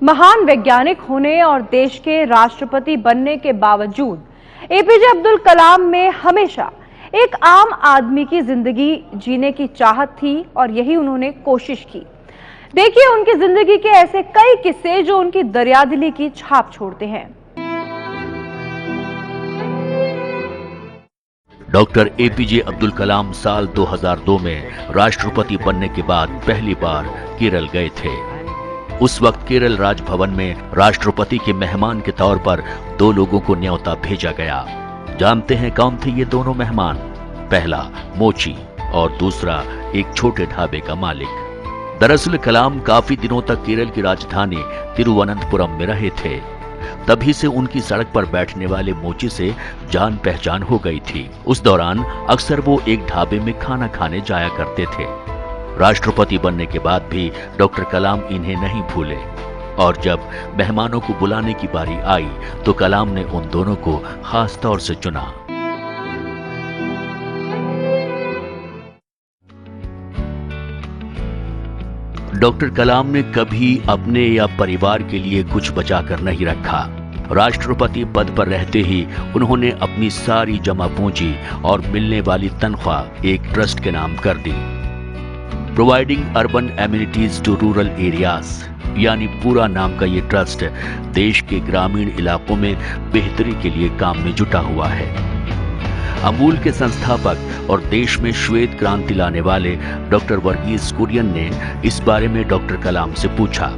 महान वैज्ञानिक होने और देश के राष्ट्रपति बनने के बावजूद एपीजे अब्दुल कलाम में हमेशा एक आम आदमी की जिंदगी जीने की चाहत थी और यही उन्होंने कोशिश की। देखिए उनकी जिंदगी के ऐसे कई किस्से जो उनकी दरियादिली की छाप छोड़ते हैं। डॉक्टर एपीजे अब्दुल कलाम साल 2002 में राष्ट्रपति बनने के बाद पहली बार केरल गए थे। उस वक्त केरल राजभवन में राष्ट्रपति के मेहमान के तौर पर 2 लोगों को न्योता भेजा गया। जानते हैं कौन थे ये दोनों मेहमान? पहला मोची और दूसरा एक छोटे ढाबे का मालिक। दरअसल कलाम काफी दिनों तक केरल की राजधानी तिरुवनंतपुरम में रहे थे। तभी से उनकी सड़क पर बैठने वाले मोची से जान पहचान हो गई थी। उस दौरान अक्सर वो एक ढाबे में खाना खाने जाया करते थे। राष्ट्रपति बनने के बाद भी डॉक्टर कलाम इन्हें नहीं भूले और जब मेहमानों को बुलाने की बारी आई तो कलाम ने उन दोनों को खास तौर से चुना। डॉक्टर कलाम ने कभी अपने या परिवार के लिए कुछ बचाकर नहीं रखा। राष्ट्रपति पद पर रहते ही उन्होंने अपनी सारी जमा पूंजी और मिलने वाली तनख्वाह एक ट्रस्ट के नाम कर दी। Providing urban amenities to rural areas यानी पूरा नाम का ये ट्रस्ट देश के ग्रामीण इलाकों में बेहतरी के लिए काम में जुटा हुआ है। अमूल के संस्थापक और देश में श्वेत क्रांति लाने वाले डॉक्टर वर्गीस कुरियन ने इस बारे में डॉक्टर कलाम से पूछा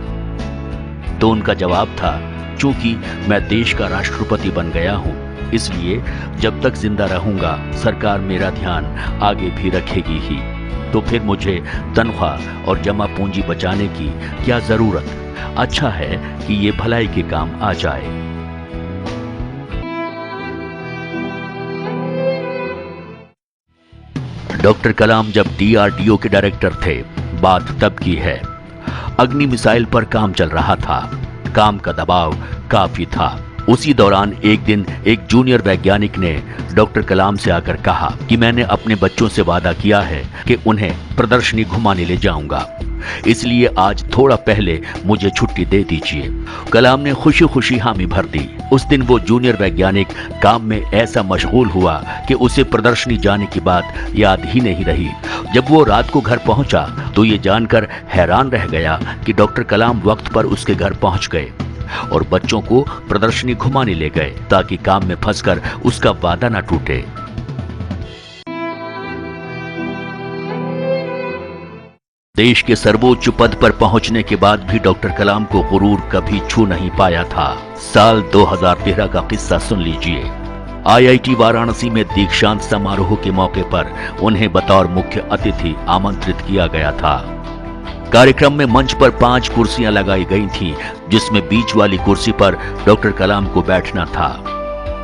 तो उनका जवाब था, चूंकि मैं देश का राष्ट्रपति बन गया हूं, इसलिए जब तक जिंदा रहूंगा सरकार मेरा ध्यान आगे भी रखेगी ही, तो फिर मुझे तनख्वाह और जमा पूंजी बचाने की क्या जरूरत। अच्छा है कि ये भलाई के काम आ जाए। डॉक्टर कलाम जब डीआरडीओ के डायरेक्टर थे, बात तब की है। अग्नि मिसाइल पर काम चल रहा था। काम का दबाव काफी था। उसी दौरान एक दिन एक जूनियर वैज्ञानिक ने डॉक्टर कलाम से आकर कहा कि मैंने अपने बच्चों से वादा किया है कि उन्हें प्रदर्शनी घुमाने ले जाऊंगा, इसलिए आज थोड़ा पहले मुझे छुट्टी दे दीजिए। कलाम ने खुशी खुशी हामी भर दी। उस दिन वो जूनियर वैज्ञानिक काम में ऐसा मशगूल हुआ कि उसे प्रदर्शनी जाने की बात याद ही नहीं रही। जब वो रात को घर पहुंचा तो ये जानकर हैरान रह गया कि डॉक्टर कलाम वक्त पर उसके घर पहुंच गए और बच्चों को प्रदर्शनी घुमाने ले गए ताकि काम में फंसकर उसका वादा न टूटे। देश के सर्वोच्च पद पर पहुंचने के बाद भी डॉक्टर कलाम को गुरूर कभी छू नहीं पाया था। साल 2013 का किस्सा सुन लीजिए। आईआईटी वाराणसी में दीक्षांत समारोह के मौके पर उन्हें बतौर मुख्य अतिथि आमंत्रित किया गया था। कार्यक्रम में मंच पर 5 कुर्सियां लगाई गई थीं, जिसमें बीच वाली कुर्सी पर डॉक्टर कलाम को बैठना था।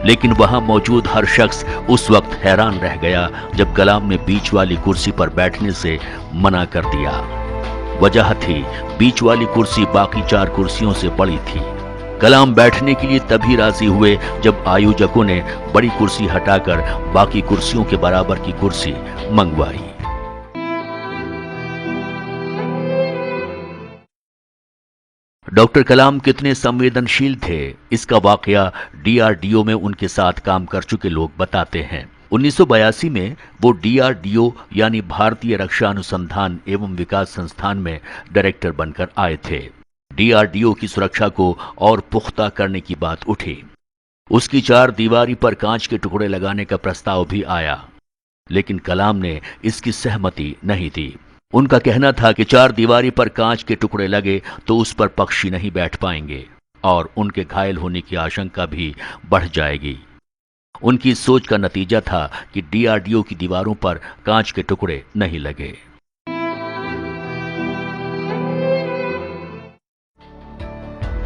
लेकिन वहां मौजूद हर शख्स उस वक्त हैरान रह गया जब कलाम ने बीच वाली कुर्सी पर बैठने से मना कर दिया। वजह थी बीच वाली कुर्सी बाकी 4 कुर्सियों से बड़ी थी। कलाम बैठने के लिए तभी राजी हुए जब आयोजकों ने बड़ी कुर्सी हटाकर बाकी कुर्सियों के बराबर की कुर्सी मंगवाई। डॉक्टर कलाम कितने संवेदनशील थे, इसका वाकया डीआरडीओ में उनके साथ काम कर चुके लोग बताते हैं। 1982 में वो डीआरडीओ यानी भारतीय रक्षा अनुसंधान एवं विकास संस्थान में डायरेक्टर बनकर आए थे। डीआरडीओ की सुरक्षा को और पुख्ता करने की बात उठी। उसकी 4 दीवारी पर कांच के टुकड़े लगाने का प्रस्ताव भी आया, लेकिन कलाम ने इसकी सहमति नहीं दी। उनका कहना था कि 4 दीवारी पर कांच के टुकड़े लगे तो उस पर पक्षी नहीं बैठ पाएंगे और उनके घायल होने की आशंका भी बढ़ जाएगी। उनकी इस सोच का नतीजा था कि डीआरडीओ की दीवारों पर कांच के टुकड़े नहीं लगे।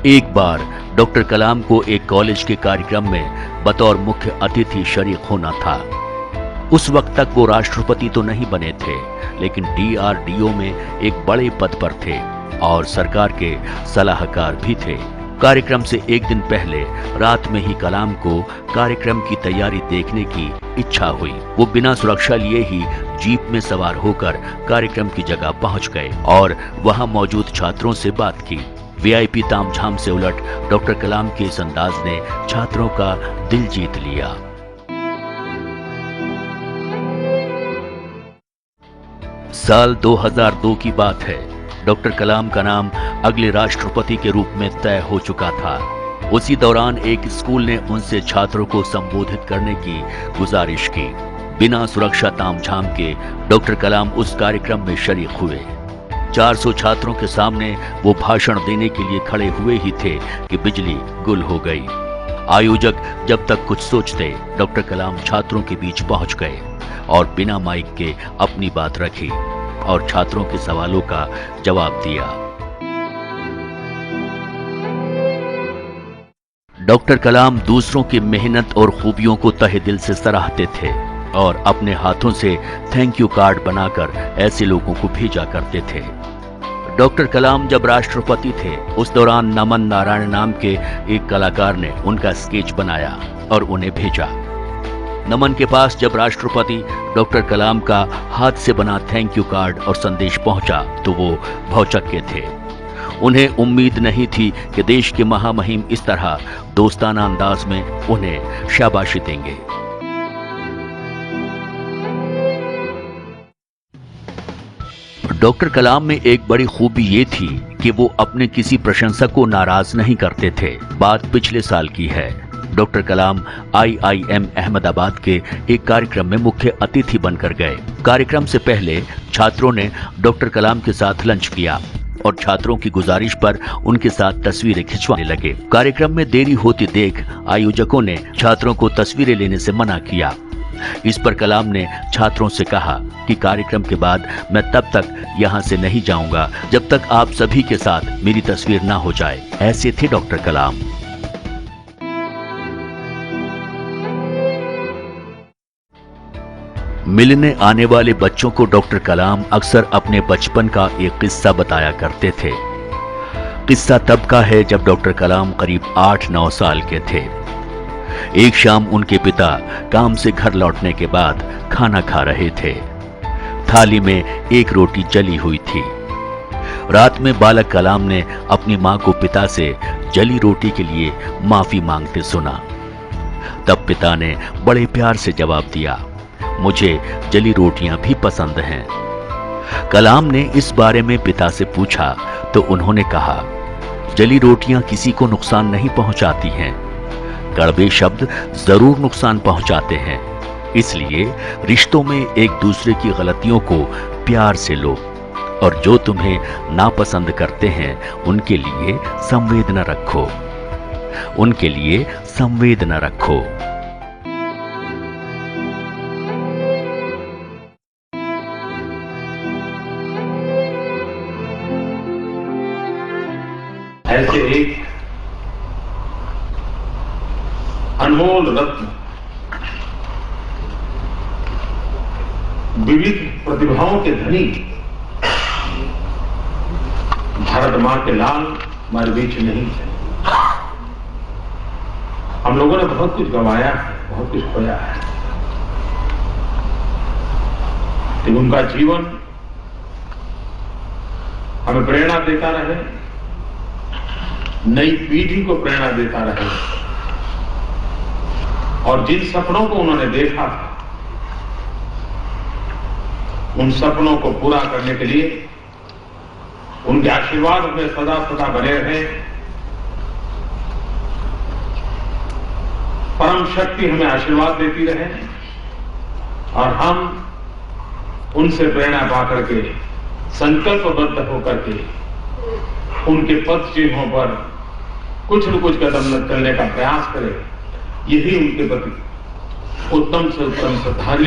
एक बार डॉक्टर कलाम को एक कॉलेज के कार्यक्रम में बतौर मुख्य अतिथि शरीक होना था। उस वक्त तक वो राष्ट्रपति तो नहीं बने थे, लेकिन डीआरडीओ में एक बड़े पद पर थे और सरकार के सलाहकार भी थे। कार्यक्रम से एक दिन पहले रात में ही कलाम को कार्यक्रम की तैयारी देखने की इच्छा हुई। वो बिना सुरक्षा लिए ही जीप में सवार होकर कार्यक्रम की जगह पहुंच गए और वहां मौजूद छात्रों से बात की। वीआईपी तामझाम से उलट डॉक्टर कलाम के इस अंदाज ने छात्रों का दिल जीत लिया। साल 2002 की बात है। डॉक्टर कलाम का नाम अगले राष्ट्रपति के रूप में तय हो चुका था। उसी दौरान एक स्कूल ने उनसे छात्रों को संबोधित करने की गुजारिश की। बिना सुरक्षा तामझाम के डॉक्टर कलाम उस कार्यक्रम में शरीक हुए। 400 छात्रों के सामने वो भाषण देने के लिए खड़े हुए ही थे कि बिजली गुल हो गई। आयोजक जब तक कुछ सोचते, डॉक्टर कलाम छात्रों के बीच पहुंच गए और बिना माइक के अपनी बात रखी और छात्रों के सवालों का जवाब दिया। डॉक्टर कलाम दूसरों की मेहनत और खूबियों को तहे दिल से सराहते थे और अपने हाथों से थैंक यू कार्ड बनाकर ऐसे लोगों को भेजा करते थे। डॉक्टर कलाम जब राष्ट्रपति थे, उस दौरान नमन नारायण नाम के एक कलाकार ने उनका स्केच बनाया और उन्हें भेजा। नमन के पास जब राष्ट्रपति डॉक्टर कलाम का हाथ से बना थैंक यू कार्ड और संदेश पहुंचा तो वो भौचक्के थे। उन्हें उम्मीद नहीं थी कि देश के महामहिम इस तरह दोस्ताना अंदाज में उन्हें शाबाशी देंगे। डॉक्टर कलाम में एक बड़ी खूबी ये थी कि वो अपने किसी प्रशंसक को नाराज नहीं करते थे। बात पिछले साल की है। डॉक्टर कलाम IIM अहमदाबाद के एक कार्यक्रम में मुख्य अतिथि बनकर गए। कार्यक्रम से पहले छात्रों ने डॉक्टर कलाम के साथ लंच किया और छात्रों की गुजारिश पर उनके साथ तस्वीरें खिंचवाने लगे। कार्यक्रम में देरी होती देख आयोजकों ने छात्रों को तस्वीरें लेने से मना किया। इस पर कलाम ने छात्रों से कहा कि कार्यक्रम के बाद मैं तब तक यहां से नहीं जाऊंगा जब तक आप सभी के साथ मेरी तस्वीर ना हो जाए। ऐसे थे डॉक्टर कलाम। मिलने आने वाले बच्चों को डॉक्टर कलाम अक्सर अपने बचपन का एक किस्सा बताया करते थे। किस्सा तब का है जब डॉक्टर कलाम करीब 8-9 साल के थे। एक शाम उनके पिता काम से घर लौटने के बाद खाना खा रहे थे। थाली में एक रोटी जली हुई थी। रात में बालक कलाम ने अपनी मां को पिता से जली रोटी के लिए माफी मांगते सुना। तब पिता ने बड़े प्यार से जवाब दिया, मुझे जली रोटियां भी पसंद हैं। कलाम ने इस बारे में पिता से पूछा तो उन्होंने कहा, जली रोटियां किसी को नुकसान नहीं पहुंचाती हैं, कड़वे शब्द जरूर नुकसान पहुंचाते हैं। इसलिए रिश्तों में एक दूसरे की गलतियों को प्यार से लो और जो तुम्हें नापसंद करते हैं उनके लिए संवेदना रखो, उनके लिए संवेदना रखो। ऐसे एक अनमोल रत्न, विविध प्रतिभाओं के धनी भारत मां के लाल हमारे बीच नहीं है। हम लोगों ने बहुत कुछ गंवाया है, बहुत कुछ खोया है, लेकिन उनका जीवन हमें प्रेरणा देता रहे, नई पीढ़ी को प्रेरणा देता रहे और जिन सपनों को उन्होंने देखा उन सपनों को पूरा करने के लिए उनके आशीर्वाद हमें सदा सदा बने रहे। परम शक्ति हमें आशीर्वाद देती रहे और हम उनसे प्रेरणा पाकर के संकल्पबद्ध होकर के उनके पथ चिन्हों पर कुछ न कुछ कदम चलने का प्रयास करें। यही उनके प्रति उत्तम से उत्तम श्रद्धांजलि